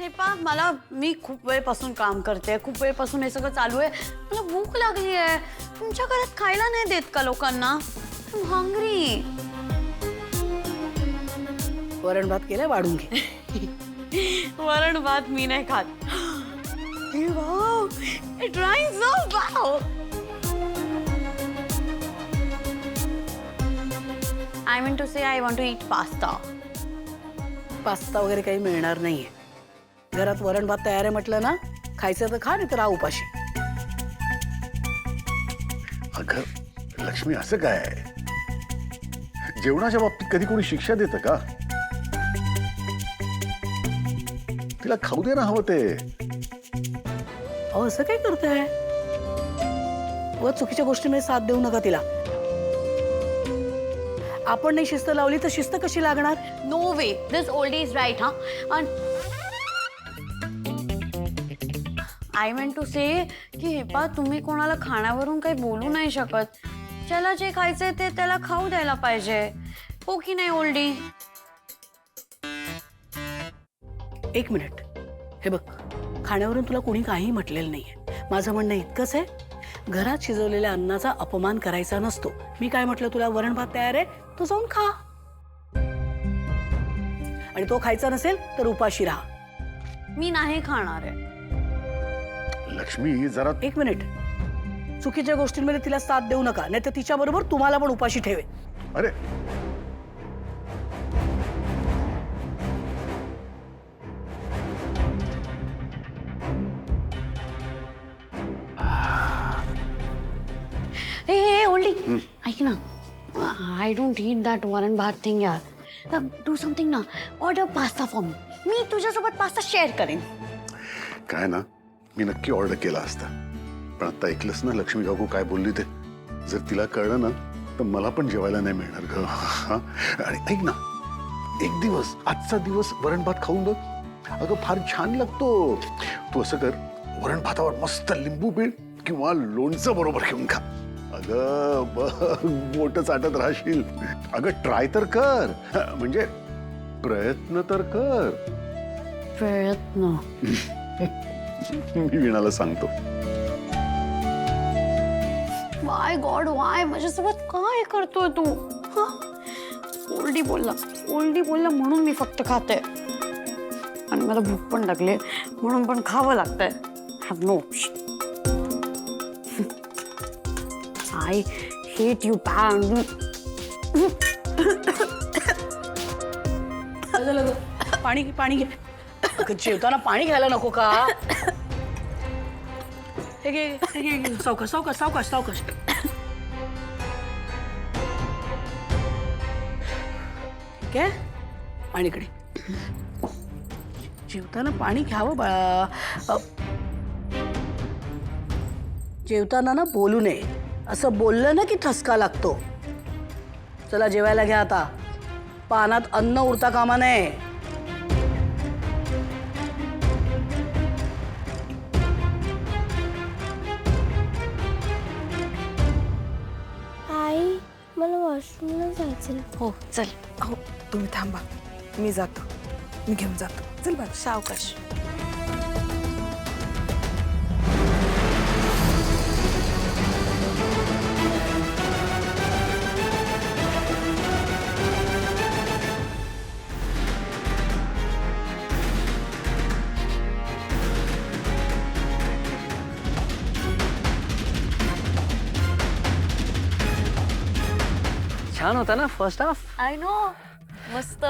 हे पा मला मी खूप वेळपासून काम करते, खूप वेळपासून हे सगळं चालू आहे. मला भूक लागली आहे. तुमच्या घरात खायला नाही देत का लोकांना? हंग्री. वरण भात केलाय, वाढून घे. वरण भात मी नाही खात. Wow, it rice so wow. I mean to say I want to eat pasta. Pasta वगैरे काही मिळणार नाहीये. घरात वरण भात तयार आहे म्हटलं ना, खायचं तर खा, नाही तर राहा उपाशी. अगं लक्ष्मी, असं काय आहे? जेवणाच्या बाबतीत कधी कोणी शिक्षा देतं का? तिला खाऊ दे ना हवं ते. अहो असं काय करताय? व चुकीच्या गोष्टीमध्ये साथ देऊ नका तिला. आपण नाही शिस्त लावली तर शिस्त कशी लागणार? No way, this old is right. हा, आय मीन टू से की हे पा तुम्ही कोणाला खाण्यावरून काही बोलू नाही शकत. ज्याला जे खायचंय ते त्याला खाऊ द्यायला पाहिजे, हो की नाही ओल्डी? एक मिनिट, हे बघ, खाण्यावरून तुला कोणी काही म्हटलेलं नाहीये. माझं म्हणणं इतकंच आहे, घरात शिजवलेल्या अन्नाचा अपमान करायचा नसतो. मी काय म्हटलं तुला? वरण भात तयार आहे, तू जाऊन खा. आणि तो खायचा नसेल तर उपाशी राहा. मी नाही खाणार आहे. लक्ष्मी जरा. एक मिनिट, चुकीच्या गोष्टींमध्ये तिला साथ देऊ नका, नाही तर तिच्या बरोबर तुम्हाला पण उपाशी ठेवे. अरे हे ओल्डी, ऐक ना, आय डोंट ईट दॅट वरण भात थिंग यार. डू समथिंग ना, ऑर्डर पास्ता फॉर मी. मी तुझ्यासोबत पास्ता शेअर करेन. काय ना, मी नक्की ऑर्डर केला असता, पण आता ऐकलंस ना लक्ष्मी काकू काय बोलली ते. जर तिला कळलं ना तर मला पण जेवायला नाही मिळणार ग. आणि ऐक ना, एक दिवस, आजचा दिवस वरण भात खाऊन बघ. अगं फार छान लागतो. तू असं कर, वरण भातावर मस्त लिंबू पीळ किंवा लोणचं बरोबर घेऊन खा. अगं बघ, बोट चाटत राहशील. अगं ट्राय तर कर, म्हणजे प्रयत्न तर कर. प्रयत्न? मी वीणाला सांगतो. माय गॉड, वाय माझ्यासोबत काय करतोय तू? ओल्डी बोलला म्हणून मी फक्त खाते. आणि मला भूक पण लागले म्हणून पण खावं लागतंय. Have no option. I hate you pan. पाणी पाणी घे. अगं, जेवताना पाणी घ्यायला नको का? हे घे, हे घे, घे. सावकाश सावकाश सावकाश सावकाश. ठीक आहे, आणि इकडे जेवताना पाणी घ्यावं बाळा. जेवताना ना बोलू नये. असं बोललं ना की ठसका लागतो. चला जेवायला घ्या आता. पानात अन्न उरता कामा नये. आई, मला वॉशरूमला जायचं. हो चल. हो, तुम्ही थांबा, मी जातो, मी घेऊन जातो. चल बाळा. सावकाश. छान होता ना फर्स्ट हाफ. आय नो, मस्त.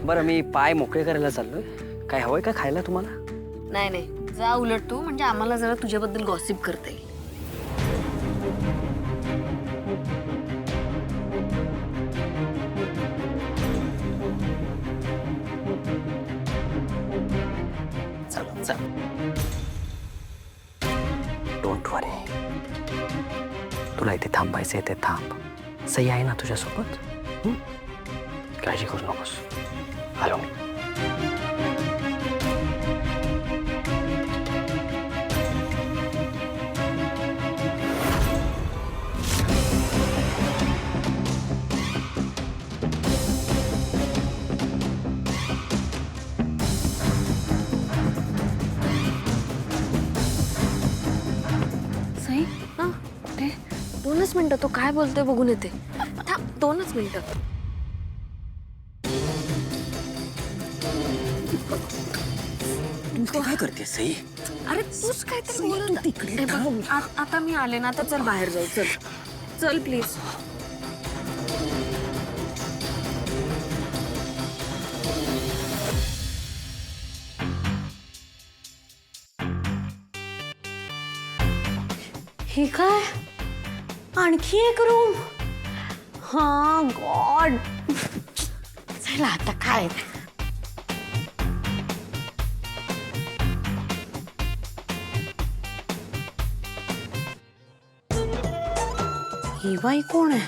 बरं, मी पाय मोकळे करायला चाललोय. काय हवंय का खायला तुम्हाला? नाही नाही, जा उलट तू, म्हणजे आम्हाला जरा तुझ्याबद्दल गॉसिप करता येईल. चल चल. डोंट वरी, तुला इथे थांबायचंय ते थांब. सही आहे ना तुझ्यासोबत? काळजी करू नकोस. आलो मी. 2च मिनिटं, तो काय बोलतोय बघून येते. थांब 2च मिनिटं. तू काय करते सई? अरे तूच काहीतरी बोलत होता. हे बघ, आता मी आले ना, आता चल बाहेर जाऊ. चल चल प्लीज. हे काय, आणखी एक रूम. हा गॉड, चला आता काय. ही बाई कोण आहे?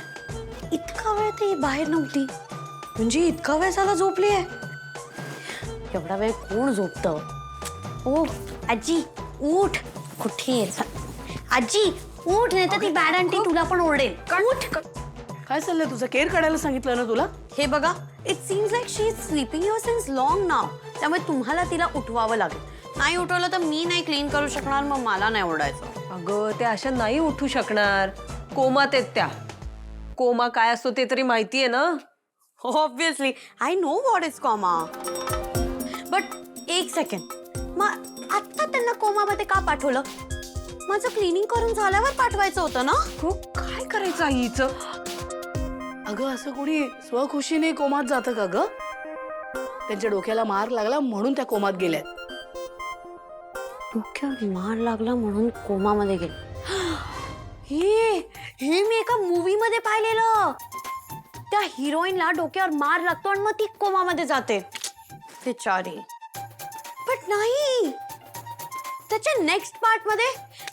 इतका वेळ ती बाहेर नव्हती, म्हणजे इतका वेळ झाला झोपली आहे. एवढा वेळ कोण झोपतं? ओ आजी उठ. कुठे आहे? आजी उठ, नाही तर ती बॅड आंटी तुला पण ओरडेल. उठ. काय चाललंय तुझं? केर काढायला सांगितलं ना तुला? हे बघा, it seems like she is sleeping your since long now. त्यामुळे तुम्हाला तिला उठवावं लागेल. नाही उठवलं तर मी नाही क्लीन करू शकणार, मग मला नाही ओरडायचं. अगं त्या अशा नाही उठू शकणार, कोमात आहेत त्या. कोमा काय असतो ते तरी माहितीये ना? Obviously I know what is coma. But एक सेकंड, मग आता त्यांना कोमामध्ये का पाठवलं? माझं क्लिनिंग करून झाल्यावर पाठवायचं होतं ना. हो, काय करायचं आईचं? अगं असं कोणी स्वखुशीने कोमात जातं का ग? त्यांच्या डोक्याला मार लागला म्हणून त्या कोमात गेल्यात. डोक्यावर मार लागला म्हणून कोमामध्ये गेले. हे मी एका मूवी मध्ये पाहिलेलं. त्या हिरोईनला डोक्यावर मार लागतो आणि मग ती कोमामध्ये जाते बिचारी. बट नाही, त्याच्या नेक्स्ट पार्ट मध्ये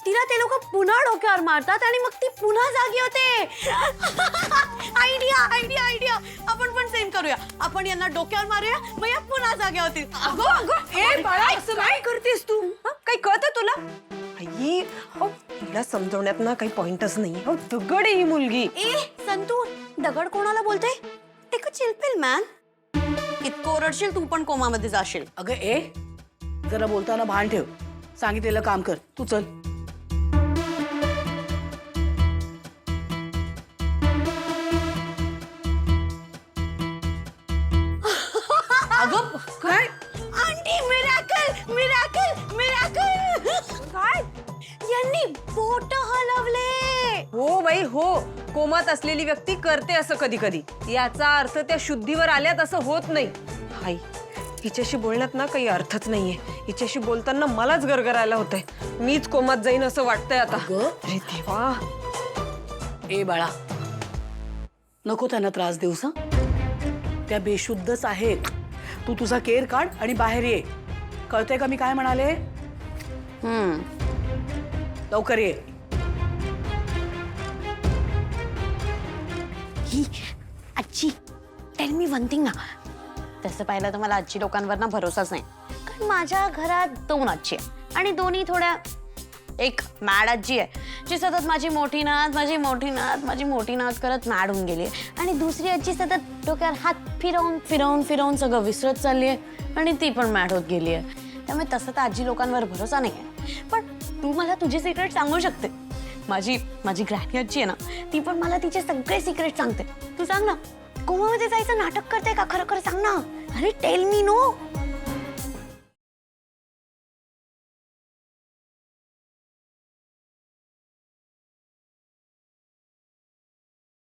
तिला ते लोक पुन्हा डोक्यावर मारतात आणि मग ती पुन्हा जागी होते. आयडिया आयडिया आयडिया, आपण पण सेम करूया. आपण यांना डोक्यावर मारूया, मग या पुन्हा जाग्या होतील. अगं अगं, ए बाळा, असं काय करतेस तू? काही कळतं तुला? आई, तिला समजवण्यात ना काही पॉइंटच नाही. हो, दगड आहे ही मुलगी. ए संतू, दगड कोणाला बोलते? Take a chill pill man. इतकं ओरडशील तू पण कोमामध्ये जाशील. अगं ए, जरा बोलताना भान ठेव. सांगितलेलं काम कर. तू चल. अगं काय? Aunty miracle miracle miracle. काय? यांनी बोट हलवले. हो बाई हो, कोमात असलेली व्यक्ती करते असं कधी कधी. याचा अर्थ त्या शुद्धीवर आल्यात असं होत नाही. आई, हिच्याशी बोलण्यात ना काही अर्थच नाहीये. हिच्याशी बोलताना मलाच गरगरायला होतंय. मीच कोमात जाईन असं वाटतंय आता. अरे देवा. ए बाळा, नको त्यांना त्रास देऊस. त्या बेशुद्धच आहेत. तू तुझा केर काढ आणि बाहेर ये. कळतंय का मी काय म्हणाले? लवकर ये. ही आजी, टेल मी वन थिंग ना. तसं पाहिलं तर मला आजी लोकांवर ना भरोसाच नाही. कारण माझ्या घरात 2 आजी आहे आणि दोन्ही थोड्या, एक मॅड आजी आहे जी सतत माझी मोठी नात माझी मोठी नात माझी मोठी नात करत मॅड होऊन गेली आहे, आणि दुसरी आजी सतत डोक्यावर हात फिरवून फिरवून फिरवून सगळं विसरत चालली आहे आणि ती पण मॅड होत गेली आहे. त्यामुळे तसं तर आजी लोकांवर भरोसा नाही आहे. पण तू मला तुझे सिक्रेट सांगू शकते. माझी ग्रॅनी आजी आहे ना, ती पण मला तिचे सगळे सिक्रेट सांगते. तू सांग ना, कोमामध्ये जायचं नाटक करते का? खरं खरं सांग ना. अरे टेल मी नो.